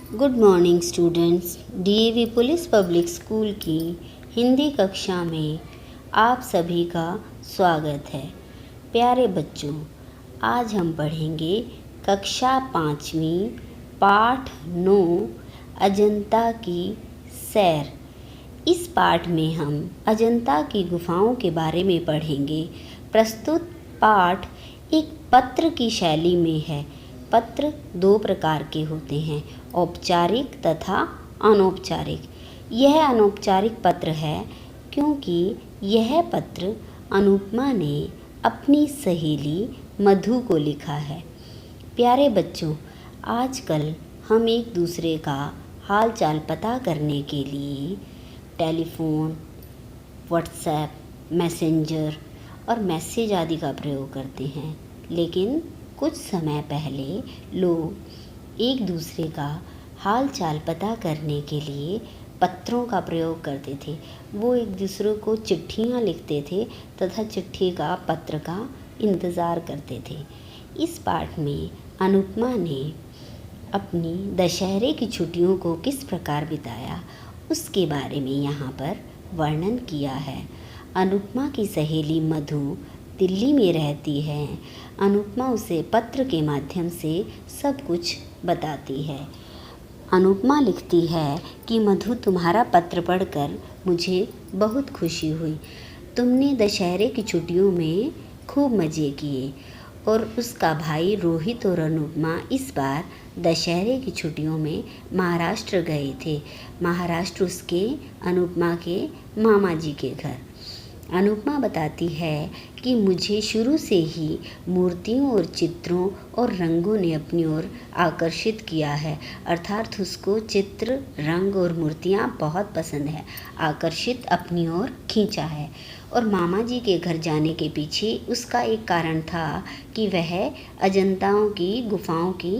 Good morning students. DAV police public school की हिंदी कक्षा में आप सभी का स्वागत है। प्यारे बच्चों, आज हम पढ़ेंगे कक्षा 5वीं पाठ 9 अजंता की सैर। इस पाठ में हम अजंता की गुफाओं के बारे में पढ़ेंगे। प्रस्तुत पाठ एक पत्र की शैली में है। पत्र दो प्रकार के होते हैं, औपचारिक तथा अनौपचारिक। यह अनौपचारिक पत्र है क्योंकि यह पत्र अनुपमा ने अपनी सहेली मधु को लिखा है। प्यारे बच्चों, आजकल हम एक दूसरे का हाल चाल पता करने के लिए टेलीफोन, व्हाट्सएप, मैसेंजर और मैसेज आदि का प्रयोग करते हैं, लेकिन कुछ समय पहले लोग एक दूसरे का हाल चाल पता करने के लिए पत्रों का प्रयोग करते थे। वो एक दूसरे को चिट्ठियाँ लिखते थे तथा चिट्ठी का पत्र का इंतज़ार करते थे। इस पाठ में अनुपमा ने अपनी दशहरे की छुट्टियों को किस प्रकार बिताया उसके बारे में यहाँ पर वर्णन किया है। अनुपमा की सहेली मधु दिल्ली में रहती है। अनुपमा उसे पत्र के माध्यम से सब कुछ बताती है। अनुपमा लिखती है कि मधु, तुम्हारा पत्र पढ़कर मुझे बहुत खुशी हुई। तुमने दशहरे की छुट्टियों में खूब मज़े किए। और उसका भाई रोहित और अनुपमा इस बार दशहरे की छुट्टियों में महाराष्ट्र गए थे। महाराष्ट्र उसके अनुपमा के मामा जी के घर। अनुपमा बताती है कि मुझे शुरू से ही मूर्तियों और चित्रों और रंगों ने अपनी ओर आकर्षित किया है। अर्थात उसको चित्र, रंग और मूर्तियाँ बहुत पसंद है, आकर्षित अपनी ओर खींचा है। और मामा जी के घर जाने के पीछे उसका एक कारण था कि वह अजंताओं की गुफाओं की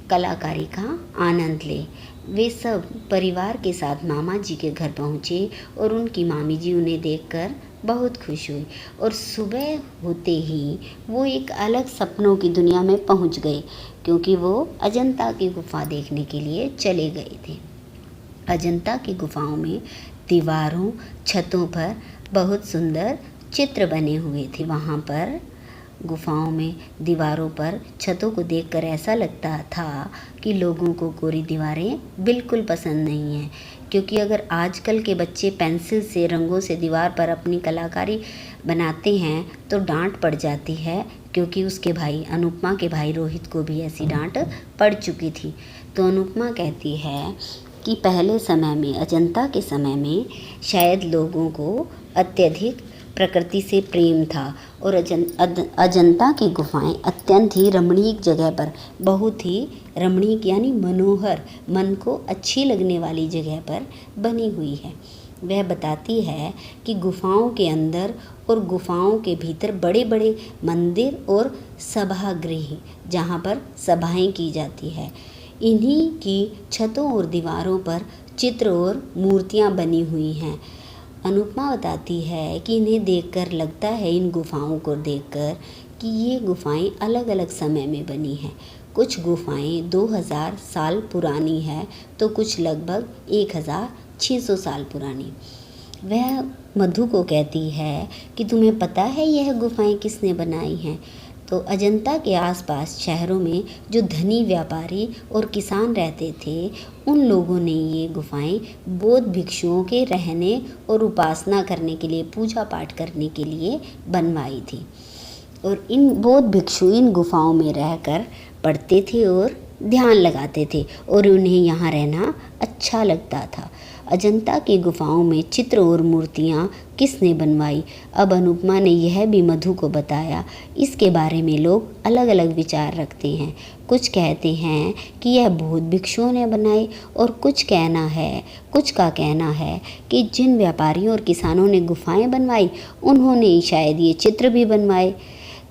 कलाकारी का आनंद ले। वे सब परिवार के साथ मामा जी के घर पहुँचे और उनकी मामी जी उन्हें देखकर बहुत खुश हुई। और सुबह होते ही वो एक अलग सपनों की दुनिया में पहुँच गए, क्योंकि वो अजंता की गुफा देखने के लिए चले गए थे। अजंता की गुफाओं में दीवारों, छतों पर बहुत सुंदर चित्र बने हुए थे। वहाँ पर गुफाओं में दीवारों पर, छतों को देखकर ऐसा लगता था कि लोगों को कोरी दीवारें बिल्कुल पसंद नहीं हैं, क्योंकि अगर आजकल के बच्चे पेंसिल से, रंगों से दीवार पर अपनी कलाकारी बनाते हैं तो डांट पड़ जाती है, क्योंकि उसके भाई, अनुपमा के भाई रोहित को भी ऐसी डांट पड़ चुकी थी। तो अनुपमा कहती है कि पहले समय में, अजंता के समय में शायद लोगों को अत्यधिक प्रकृति से प्रेम था और अजंता की गुफाएं अत्यंत ही रमणीक जगह पर, बहुत ही रमणीक यानी मनोहर, मन को अच्छी लगने वाली जगह पर बनी हुई है। वह बताती है कि गुफाओं के अंदर और गुफाओं के भीतर बड़े बड़े मंदिर और सभागृह, जहाँ पर सभाएं की जाती है, इन्हीं की छतों और दीवारों पर चित्र और मूर्तियाँ बनी हुई हैं। अनुपमा बताती है कि इन्हें देखकर लगता है, इन गुफाओं को देखकर, कि ये गुफाएं अलग अलग समय में बनी हैं। कुछ गुफाएं 2000 साल पुरानी है तो कुछ लगभग 1600 साल पुरानी। वह मधु को कहती है कि तुम्हें पता है यह गुफाएं किसने बनाई हैं? तो अजंता के आसपास शहरों में जो धनी व्यापारी और किसान रहते थे, उन लोगों ने ये गुफाएं बौद्ध भिक्षुओं के रहने और उपासना करने के लिए, पूजा पाठ करने के लिए बनवाई थी। और इन बौद्ध भिक्षु इन गुफाओं में रहकर पढ़ते थे और ध्यान लगाते थे और उन्हें यहाँ रहना अच्छा लगता था। अजंता की गुफाओं में चित्र और मूर्तियाँ किसने बनवाई? अब अनुपमा ने यह भी मधु को बताया। इसके बारे में लोग अलग अलग विचार रखते हैं। कुछ कहते हैं कि यह बौद्ध भिक्षुओं ने बनाई और कुछ का कहना है कि जिन व्यापारियों और किसानों ने गुफाएं बनवाई, उन्होंने शायद ये चित्र भी बनवाए।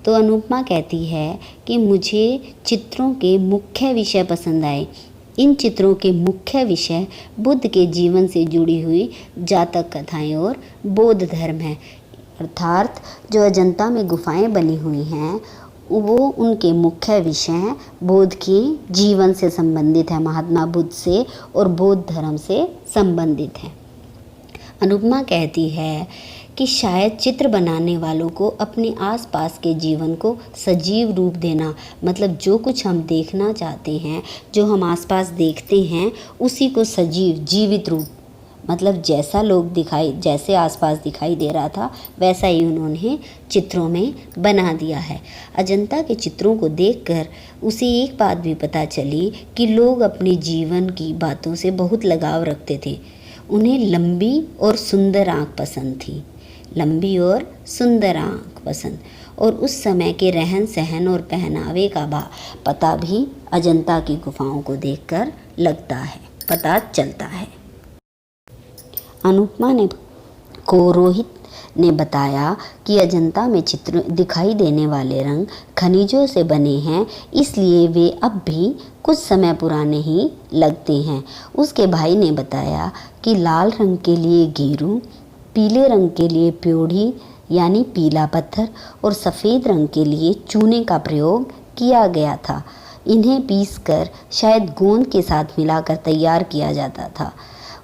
तो अनुपमा कहती है कि मुझे चित्रों के मुख्य विषय पसंद आए। इन चित्रों के मुख्य विषय बुद्ध के जीवन से जुड़ी हुई जातक कथाएं और बौद्ध धर्म है। अर्थात जो अजंता में गुफाएं बनी हुई हैं, वो उनके मुख्य विषय हैं, बौद्ध के जीवन से संबंधित है, महात्मा बुद्ध से और बौद्ध धर्म से संबंधित है। अनुपमा कहती है कि शायद चित्र बनाने वालों को अपने आसपास के जीवन को सजीव रूप देना, मतलब जो कुछ हम देखना चाहते हैं, जो हम आसपास देखते हैं, उसी को सजीव जीवित रूप, मतलब जैसे आसपास दिखाई दे रहा था वैसा ही उन्होंने चित्रों में बना दिया है। अजंता के चित्रों को देखकर उसे एक बात भी पता चली कि लोग अपने जीवन की बातों से बहुत लगाव रखते थे। उन्हें लंबी और सुंदर आँख पसंद थी, लंबी और सुंदर आँख पसंद, और उस समय के रहन सहन और पहनावे का पता भी अजंता की गुफाओं को देखकर पता चलता है। अनुपमा को रोहित ने बताया कि अजंता में चित्र दिखाई देने वाले रंग खनिजों से बने हैं, इसलिए वे अब भी कुछ समय पुराने ही लगते हैं। उसके भाई ने बताया कि लाल रंग के लिए गेरू, पीले रंग के लिए प्योढ़ी यानी पीला पत्थर और सफ़ेद रंग के लिए चूने का प्रयोग किया गया था। इन्हें पीसकर शायद गोंद के साथ मिलाकर तैयार किया जाता था।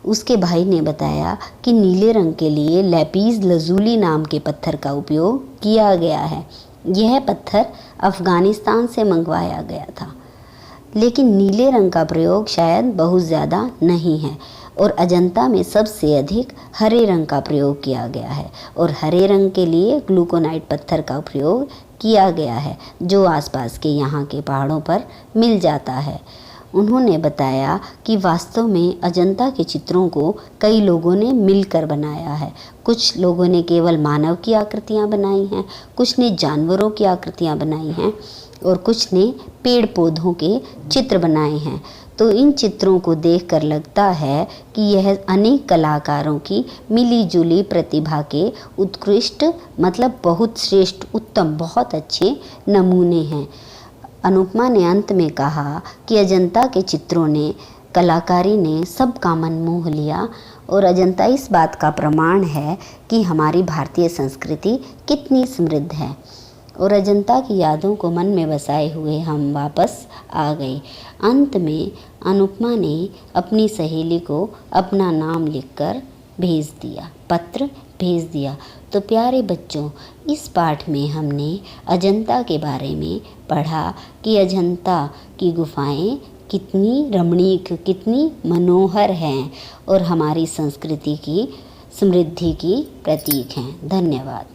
उसके भाई ने बताया कि नीले रंग के लिए लैपीस लजूली नाम के पत्थर का उपयोग किया गया है। यह पत्थर अफ़गानिस्तान से मंगवाया गया था, लेकिन नीले रंग का प्रयोग शायद बहुत ज़्यादा नहीं है, और अजंता में सबसे अधिक हरे रंग का प्रयोग किया गया है, और हरे रंग के लिए ग्लूकोनाइट पत्थर का प्रयोग किया गया है, जो आसपास के यहाँ के पहाड़ों पर मिल जाता है। उन्होंने बताया कि वास्तव में अजंता के चित्रों को कई लोगों ने मिलकर बनाया है। कुछ लोगों ने केवल मानव की आकृतियाँ बनाई हैं, कुछ ने जानवरों की आकृतियाँ बनाई हैं, और कुछ ने पेड़ पौधों के चित्र बनाए हैं। तो इन चित्रों को देखकर लगता है कि यह अनेक कलाकारों की मिलीजुली प्रतिभा के उत्कृष्ट, मतलब बहुत श्रेष्ठ, उत्तम, बहुत अच्छे नमूने हैं। अनुपमा ने अंत में कहा कि अजंता के चित्रों ने, कलाकारी ने सबका मन मोह लिया, और अजंता इस बात का प्रमाण है कि हमारी भारतीय संस्कृति कितनी समृद्ध है। और अजंता की यादों को मन में बसाए हुए हम वापस आ गए। अंत में अनुपमा ने अपनी सहेली को अपना नाम लिखकर पत्र भेज दिया। तो प्यारे बच्चों, इस पाठ में हमने अजंता के बारे में पढ़ा कि अजंता की गुफाएं कितनी रमणीक, कितनी मनोहर हैं और हमारी संस्कृति की समृद्धि की प्रतीक हैं। धन्यवाद।